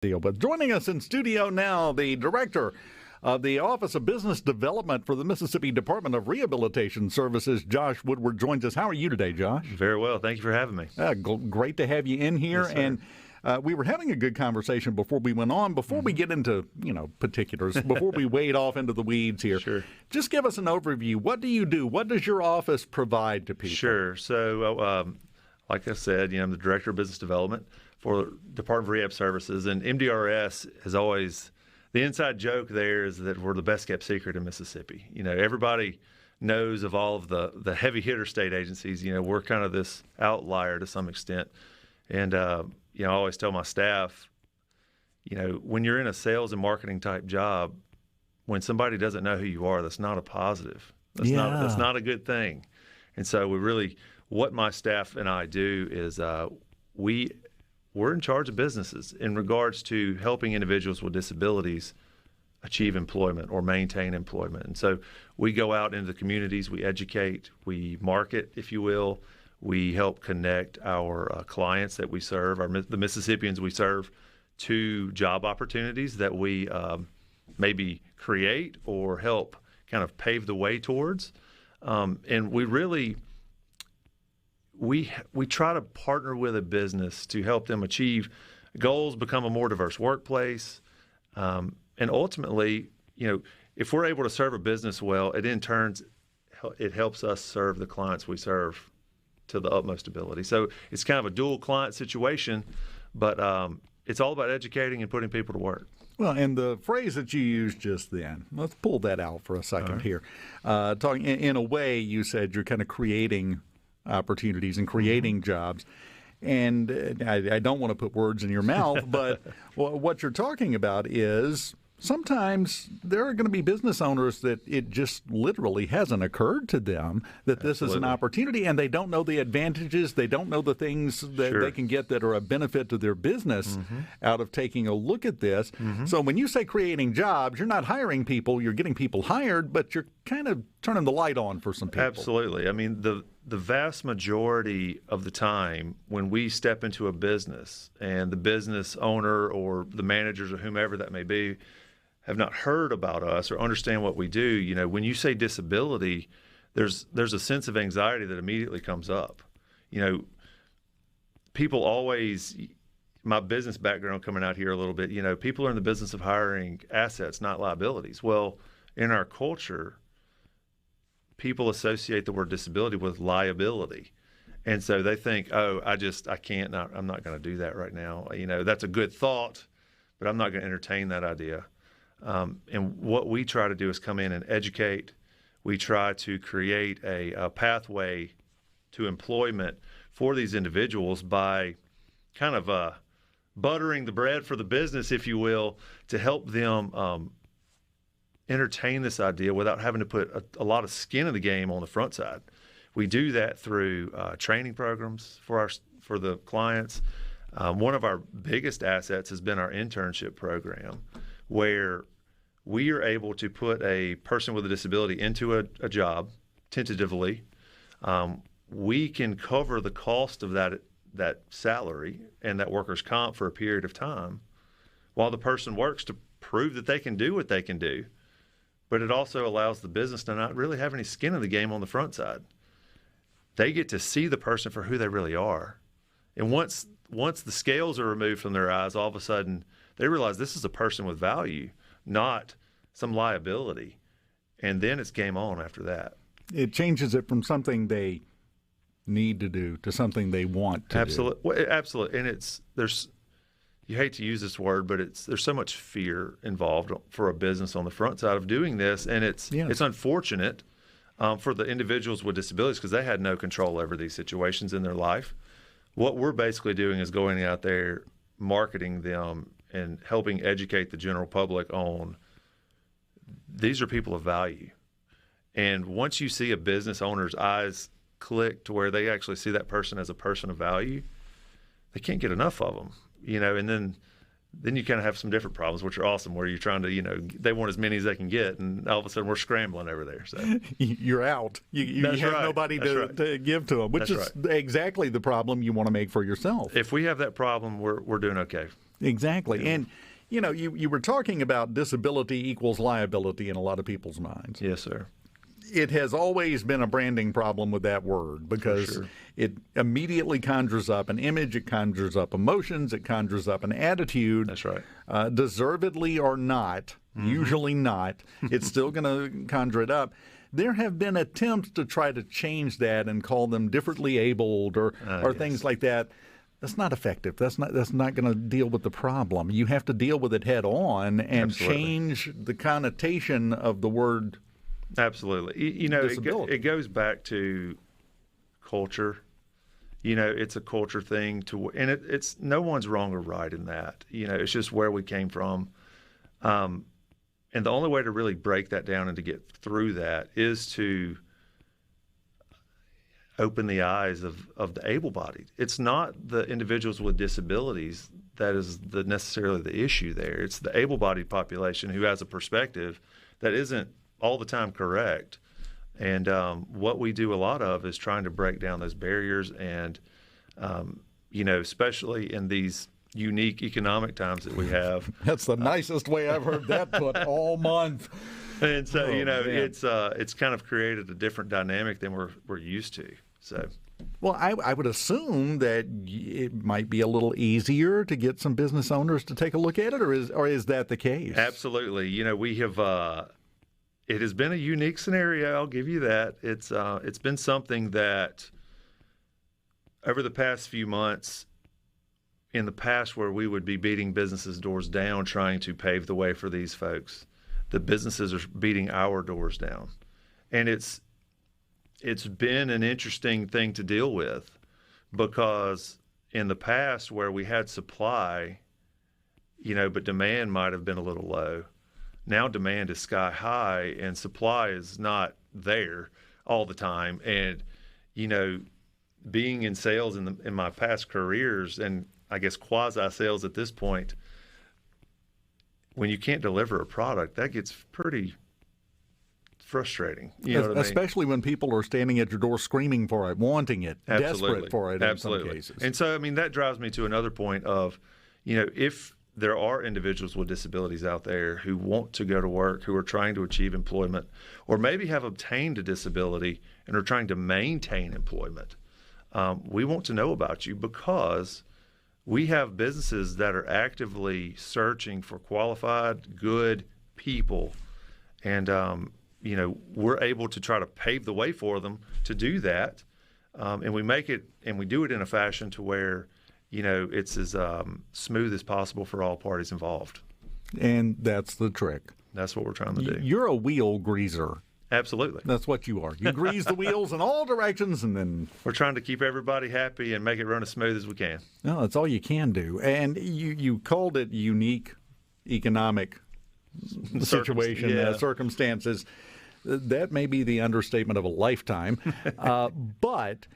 deal. But joining us in studio now, the director of the Office of Business Development for the Mississippi Department of Rehabilitation Services, Josh Woodward, joins us. How are you today, Josh? Very well. Thank you for having me. Great to have you in here. Yes, sir. And we were having a good conversation before we went on. Before we get into, particulars, before we wade off into the weeds here, Sure. Just give us an overview. What do you do? What does your office provide to people? Sure. So, like I said, I'm the Director of Business Development for the Department of Rehab Services, and MDRS is always the inside joke there is that we're the best kept secret in Mississippi. Everybody knows of all of the heavy hitter state agencies. We're kind of this outlier to some extent, and I always tell my staff, when you're in a sales and marketing type job, when somebody doesn't know who you are, that's not a positive. That's not a good thing. And so what my staff and I do is we're in charge of businesses in regards to helping individuals with disabilities achieve employment or maintain employment. And so we go out into the communities, we educate, we market, if you will. We help connect our clients that we serve, the Mississippians we serve, to job opportunities that we maybe create or help kind of pave the way towards. And we try to partner with a business to help them achieve goals, become a more diverse workplace, and ultimately, if we're able to serve a business well, it helps us serve the clients we serve to the utmost ability. So it's kind of a dual client situation, but it's all about educating and putting people to work. Well, and the phrase that you used just then, let's pull that out for a second here. Talking in a way, you said you're kind of creating opportunities and creating jobs. And I don't want to put words in your mouth, but what you're talking about is sometimes there are going to be business owners that it just literally hasn't occurred to them that this is an opportunity, and they don't know the advantages. They don't know the things that they can get that are a benefit to their business out of taking a look at this. So when you say creating jobs, you're not hiring people, you're getting people hired, but you're kind of turning the light on for some people. Absolutely. I mean, the vast majority of the time when we step into a business and the business owner or the managers or whomever that may be have not heard about us or understand what we do, when you say disability, there's a sense of anxiety that immediately comes up. People always, my business background coming out here a little bit, people are in the business of hiring assets, not liabilities. Well, in our culture, people associate the word disability with liability. And so they think, I'm not going to do that right now. That's a good thought, but I'm not going to entertain that idea. And what we try to do is come in and educate. We try to create a pathway to employment for these individuals by kind of buttering the bread for the business, if you will, to help them entertain this idea without having to put a lot of skin in the game on the front side. We do that through training programs for the clients. One of our biggest assets has been our internship program, where we are able to put a person with a disability into a job tentatively. We can cover the cost of that salary and that workers' comp for a period of time while the person works to prove that they can do what they can do. But it also allows the business to not really have any skin in the game on the front side. They get to see the person for who they really are. And once the scales are removed from their eyes, all of a sudden they realize this is a person with value, not some liability. And then it's game on after that. It changes it from something they need to do to something they want to do. Absolutely. And you hate to use this word, but there's so much fear involved for a business on the front side of doing this. And it's unfortunate for the individuals with disabilities because they had no control over these situations in their life. What we're basically doing is going out there, marketing them, and helping educate the general public on these are people of value. And once you see a business owner's eyes click to where they actually see that person as a person of value, they can't get enough of them, and then you kind of have some different problems, which are awesome, where you're trying to, they want as many as they can get, and all of a sudden we're scrambling over there. So you're out. You have nobody to give to them, which is exactly the problem you want to make for yourself. If we have that problem, we're doing okay. Exactly. And, you were talking about disability equals liability in a lot of people's minds. Yes, sir. It has always been a branding problem with that word because it immediately conjures up an image, it conjures up emotions, it conjures up an attitude. That's right. Deservedly or not, usually not, it's still going to conjure it up. There have been attempts to try to change that and call them differently abled or things like that. That's not effective. That's not going to deal with the problem. You have to deal with it head on and change the connotation of the word. Absolutely. It goes back to culture. It's a culture thing and it's no one's wrong or right in that. It's just where we came from. And the only way to really break that down and to get through that is to open the eyes of the able-bodied. It's not the individuals with disabilities that is necessarily the issue there. It's the able-bodied population who has a perspective that isn't all the time correct. And what we do a lot of is trying to break down those barriers and, especially in these unique economic times that we have. That's the nicest way I've heard that put all month. And so, it's kind of created a different dynamic than we're used to. So, well, I would assume that it might be a little easier to get some business owners to take a look at it, or is that the case? Absolutely. We have. It has been a unique scenario. I'll give you that. It's been something that over the past few months, in the past, where we would be beating businesses' doors down, trying to pave the way for these folks, the businesses are beating our doors down, and it's been an interesting thing to deal with, because in the past where we had supply, but demand might have been a little low. Now demand is sky high and supply is not there all the time. And, being in sales in my past careers, and I guess quasi sales at this point, when you can't deliver a product, that gets pretty frustrating. Especially when people are standing at your door screaming for it, wanting it, desperate for it in some cases. And so, that drives me to another point of, if there are individuals with disabilities out there who want to go to work, who are trying to achieve employment, or maybe have obtained a disability and are trying to maintain employment, we want to know about you, because we have businesses that are actively searching for qualified, good people. And, we're able to try to pave the way for them to do that. And we do it in a fashion to where, it's as smooth as possible for all parties involved. And that's the trick. That's what we're trying to do. You're a wheel greaser. Absolutely. That's what you are. You grease the wheels in all directions, and then we're trying to keep everybody happy and make it run as smooth as we can. No, that's all you can do. And you called it unique economic situation, circumstances. That may be the understatement of a lifetime. But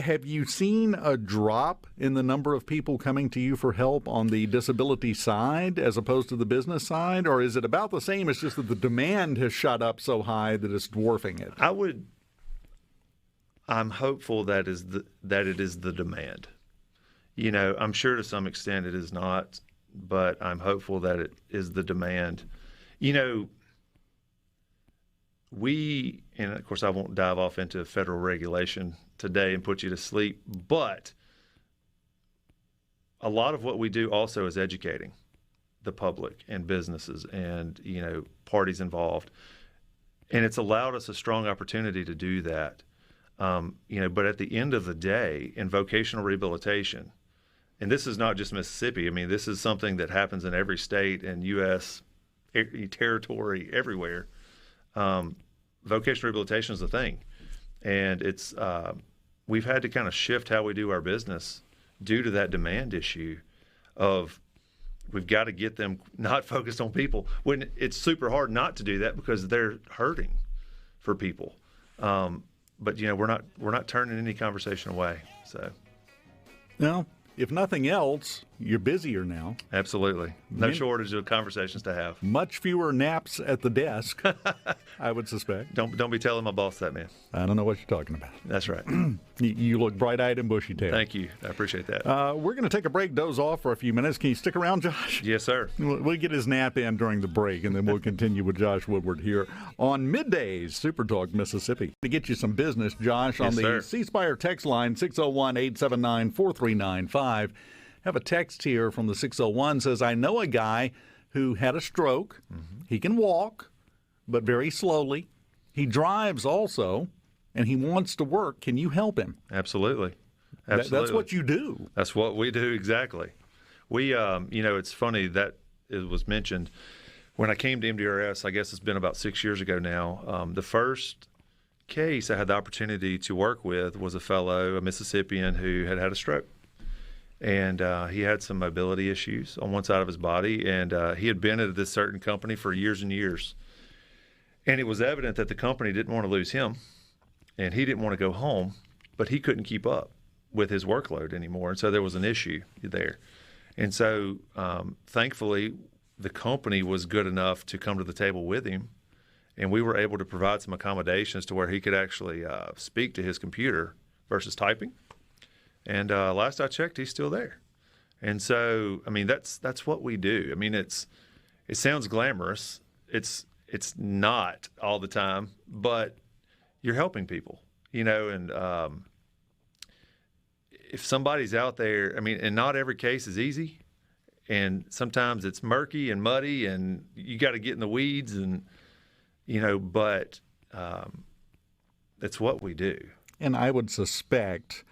have you seen a drop in the number of people coming to you for help on the disability side as opposed to the business side? Or is it about the same? It's just that the demand has shot up so high that it's dwarfing it. I'm hopeful that it is the demand. I'm sure to some extent it is not, but I'm hopeful that it is the demand. And of course I won't dive off into federal regulation today and put you to sleep, but a lot of what we do also is educating the public and businesses and, parties involved. And it's allowed us a strong opportunity to do that. But at the end of the day, in vocational rehabilitation, and this is not just Mississippi, this is something that happens in every state and U.S. territory, everywhere. Vocational rehabilitation is a thing. And it's we've had to kind of shift how we do our business due to that demand issue of we've got to get them not focused on people, when it's super hard not to do that because they're hurting for people. But we're not turning any conversation away. So, well, if nothing else, you're busier now. Absolutely. No shortage of conversations to have. Much fewer naps at the desk, I would suspect. Don't be telling my boss that, man. I don't know what you're talking about. That's right. You look bright-eyed and bushy-tailed. Thank you. I appreciate that. We're going to take a break, doze off for a few minutes. Can you stick around, Josh? Yes, sir. We'll get his nap in during the break, and then we'll continue with Josh Woodward here on Middays, SuperTalk, Mississippi. To get you some business, Josh, on the C Spire text line, 601-879-4395. Have a text here from the 601, says, I know a guy who had a stroke. Mm-hmm. He can walk, but very slowly. He drives also, and he wants to work. Can you help him? Absolutely. That's what you do. That's what we do, exactly. We, it's funny that it was mentioned. When I came to MDRS, I guess it's been about 6 years ago now, the first case I had the opportunity to work with was a Mississippian who had a stroke. And he had some mobility issues on one side of his body, and he had been at this certain company for years and years. And it was evident that the company didn't want to lose him, and he didn't want to go home, but he couldn't keep up with his workload anymore, and so there was an issue there. And so thankfully, the company was good enough to come to the table with him, and we were able to provide some accommodations to where he could actually speak to his computer versus typing. And last I checked, he's still there. And so, I mean, that's what we do. I mean, it sounds glamorous. It's not all the time, but you're helping people, and if somebody's out there, I mean, and not every case is easy, and sometimes it's murky and muddy, and you got to get in the weeds, and but it's what we do. And I would suspect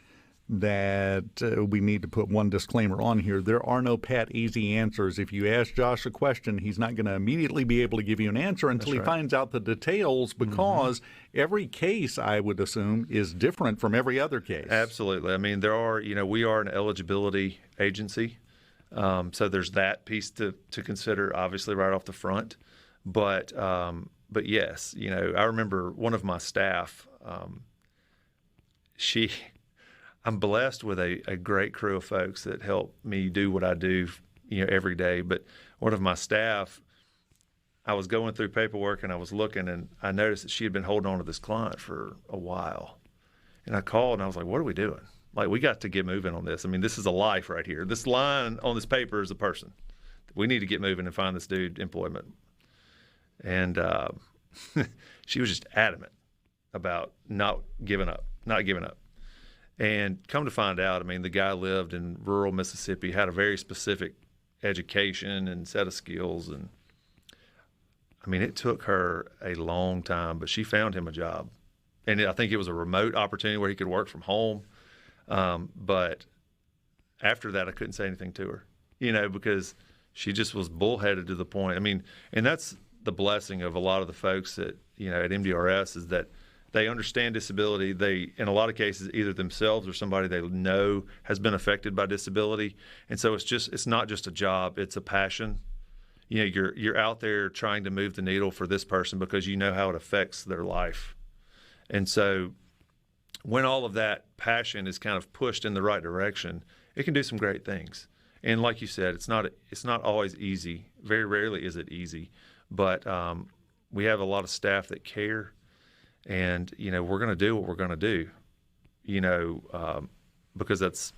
that we need to put one disclaimer on here. There are no pat, easy answers. If you ask Josh a question, he's not going to immediately be able to give you an answer until he finds out the details, because every case, I would assume, is different from every other case. Absolutely. I mean, there are, we are an eligibility agency, so there's that piece to consider, obviously, right off the front. But yes, I remember one of my staff, I'm blessed with a great crew of folks that help me do what I do, every day. But one of my staff, I was going through paperwork and I was looking, and I noticed that she had been holding on to this client for a while. And I called and I was like, what are we doing? Like, we got to get moving on this. I mean, this is a life right here. This line on this paper is a person. We need to get moving and find this dude employment. And she was just adamant about not giving up. And come to find out, I mean, the guy lived in rural Mississippi, had a very specific education and set of skills. And, I mean, it took her a long time, but she found him a job. And I think it was a remote opportunity where he could work from home. But after that, I couldn't say anything to her, because she just was bullheaded to the point. I mean, and that's the blessing of a lot of the folks at MDRS, is that they understand disability. They, in a lot of cases, either themselves or somebody they know has been affected by disability. And so it's not just a job, it's a passion. You're out there trying to move the needle for this person because you know how it affects their life. And so when all of that passion is kind of pushed in the right direction, it can do some great things. And like you said, it's not always easy. Very rarely is it easy. But we have a lot of staff that care. And, we're going to do what we're going to do, because that's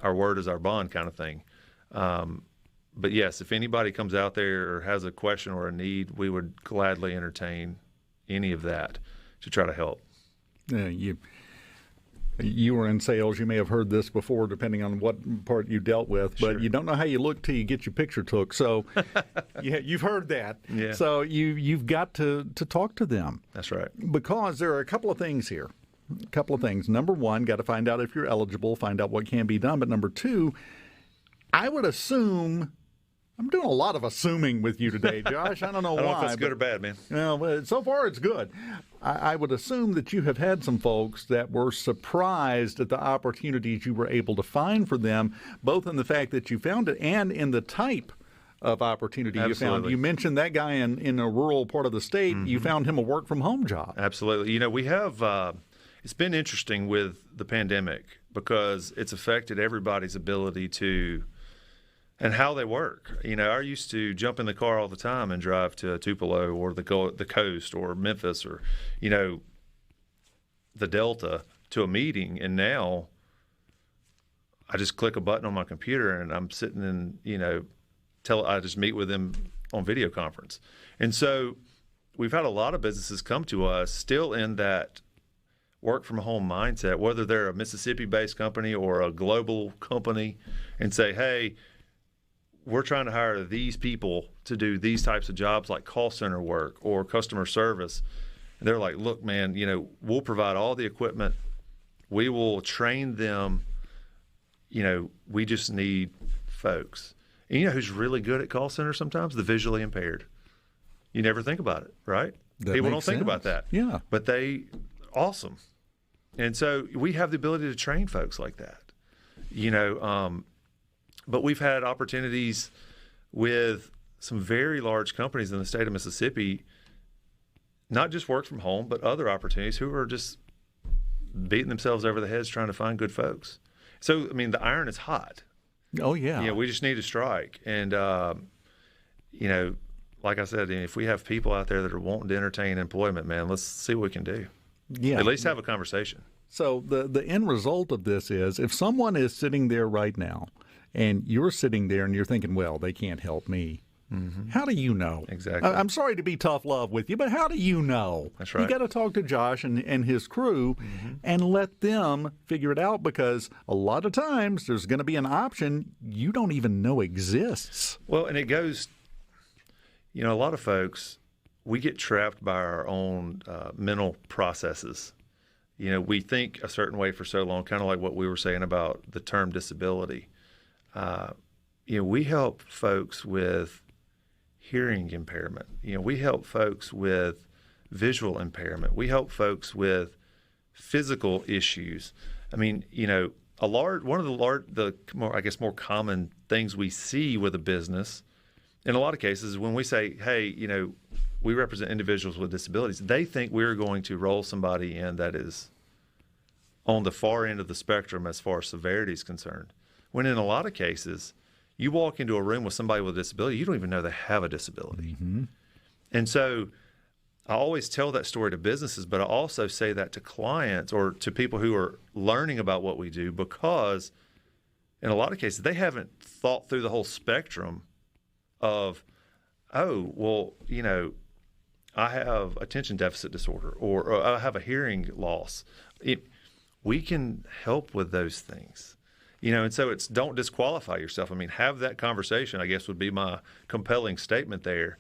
our word is our bond kind of thing. But, yes, if anybody comes out there or has a question or a need, we would gladly entertain any of that to try to help. Yeah, you were in sales. You may have heard this before, depending on what part you dealt with. But you don't know how you look till you get your picture took. So you've heard that. Yeah. So you've got to talk to them. That's right. Because there are a couple of things here. A couple of things. Number one, got to find out if you're eligible, find out what can be done. But number two, I would assume – I'm doing a lot of assuming with you today, Josh. I don't know why. I don't know if that's good or bad, man. Well, so far it's good. I would assume that you have had some folks that were surprised at the opportunities you were able to find for them, both in the fact that you found it and in the type of opportunity you found. You mentioned that guy in a rural part of the state. Mm-hmm. You found him a work-from-home job. Absolutely. We have it's been interesting with the pandemic because it's affected everybody's ability to and how they work. I used to jump in the car all the time and drive to Tupelo or the coast or Memphis or, the Delta to a meeting. And now I just click a button on my computer and I'm sitting in, I just meet with them on video conference. And so we've had a lot of businesses come to us still in that work from home mindset, whether they're a Mississippi-based company or a global company, and say, hey, we're trying to hire these people to do these types of jobs like call center work or customer service. And they're like, look, man, we'll provide all the equipment. We will train them. We just need folks. And who's really good at call center sometimes? The visually impaired. You never think about it, right? People don't think about that. Yeah. But awesome. And so we have the ability to train folks like that. But we've had opportunities with some very large companies in the state of Mississippi, not just work from home, but other opportunities who are just beating themselves over the heads trying to find good folks. So, the iron is hot. Oh, yeah. We just need to strike. And, like I said, if we have people out there that are wanting to entertain employment, man, let's see what we can do. Yeah. At least have a conversation. So the end result of this is if someone is sitting there right now and you're sitting there and you're thinking, well, they can't help me. Mm-hmm. How do you know? Exactly. I'm sorry to be tough love with you, but how do you know? That's right. You got to talk to Josh and his crew and let them figure it out, because a lot of times there's going to be an option you don't even know exists. Well, and it goes, a lot of folks, we get trapped by our own mental processes. We think a certain way for so long, kind of like what we were saying about the term disability. We help folks with hearing impairment. We help folks with visual impairment. We help folks with physical issues. one of the more common things we see with a business, in a lot of cases, is when we say, hey, we represent individuals with disabilities, they think we're going to roll somebody in that is on the far end of the spectrum as far as severity is concerned. When in a lot of cases, you walk into a room with somebody with a disability, you don't even know they have a disability. Mm-hmm. And so I always tell that story to businesses, but I also say that to clients or to people who are learning about what we do, because in a lot of cases, they haven't thought through the whole spectrum of, I have attention deficit disorder or I have a hearing loss. We can help with those things. And so it's don't disqualify yourself. Have that conversation, I guess, would be my compelling statement there,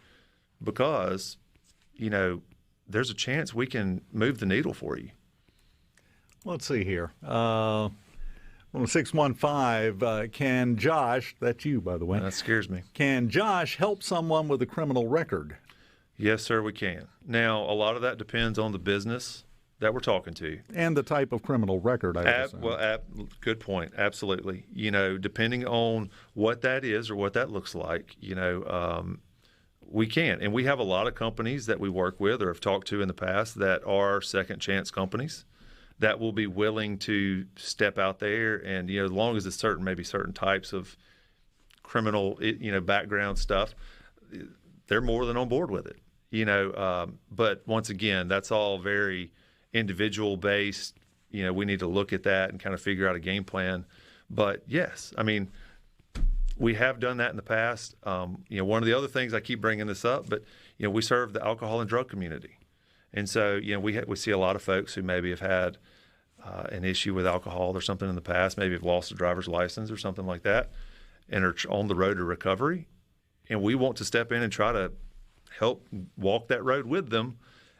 because, there's a chance we can move the needle for you. Let's see here. 615, can Josh, that's you, by the way. That scares me. Can Josh help someone with a criminal record? Yes, sir, we can. Now, a lot of that depends on the business that we're talking to. And the type of criminal record, I would assume. Good point. Absolutely. Depending on what that is or what that looks like, we can. And we have a lot of companies that we work with or have talked to in the past that are second chance companies that will be willing to step out there. And, as long as it's certain types of criminal, background stuff, they're more than on board with it. But once again, that's all very individual based. We need to look at that and kind of figure out a game plan. But yes, we have done that in the past. One of the other things, I keep bringing this up, but we serve the alcohol and drug community, and so we see a lot of folks who maybe have had an issue with alcohol or something in the past, maybe have lost a driver's license or something like that, and are on the road to recovery, and we want to step in and try to help walk that road with them.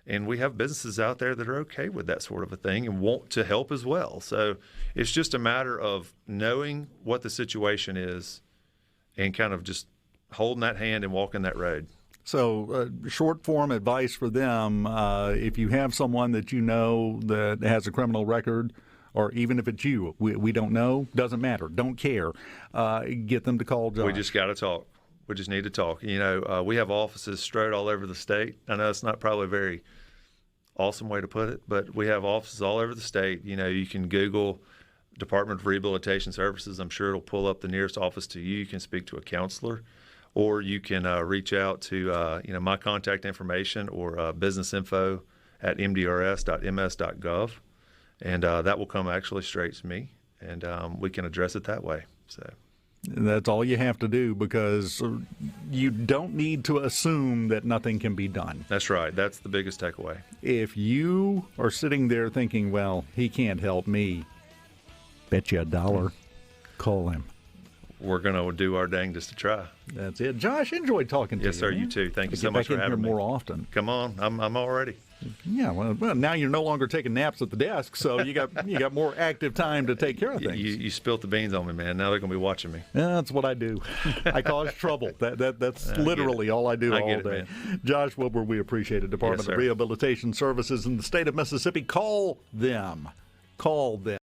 And we have businesses out there that are okay with that sort of a thing and want to help as well. So it's just a matter of knowing what the situation is and kind of just holding that hand and walking that road. So short form advice for them, if you have someone that you know that has a criminal record, or even if it's you, we don't know, doesn't matter, don't care, get them to call Josh. We just got to talk. We just need to talk. We have offices straight all over the state. I know it's not probably a very awesome way to put it, but we have offices all over the state. You can Google Department of Rehabilitation Services. I'm sure it'll pull up the nearest office to you. You can speak to a counselor, or you can reach out to my contact information or business info at mdrs.ms.gov, and that will come actually straight to me, and we can address it that way. So. That's all you have to do, because you don't need to assume that nothing can be done. That's right. That's the biggest takeaway. If you are sitting there thinking, well, he can't help me, bet you $1, call him. We're going to do our dangest to try. That's it. Josh, enjoyed talking to you. Yes, sir. Man. You too. Thank you so Get much back for in having here me. more often. Come on. I'm all ready. Yeah, well, now you're no longer taking naps at the desk, so you got more active time to take care of things. You spilt the beans on me, man. Now they're going to be watching me. Yeah, that's what I do. I cause trouble. That's literally all I do all day. Man. Josh Woodward, we appreciate it. Department of Rehabilitation Services in the state of Mississippi. Call them. Call them.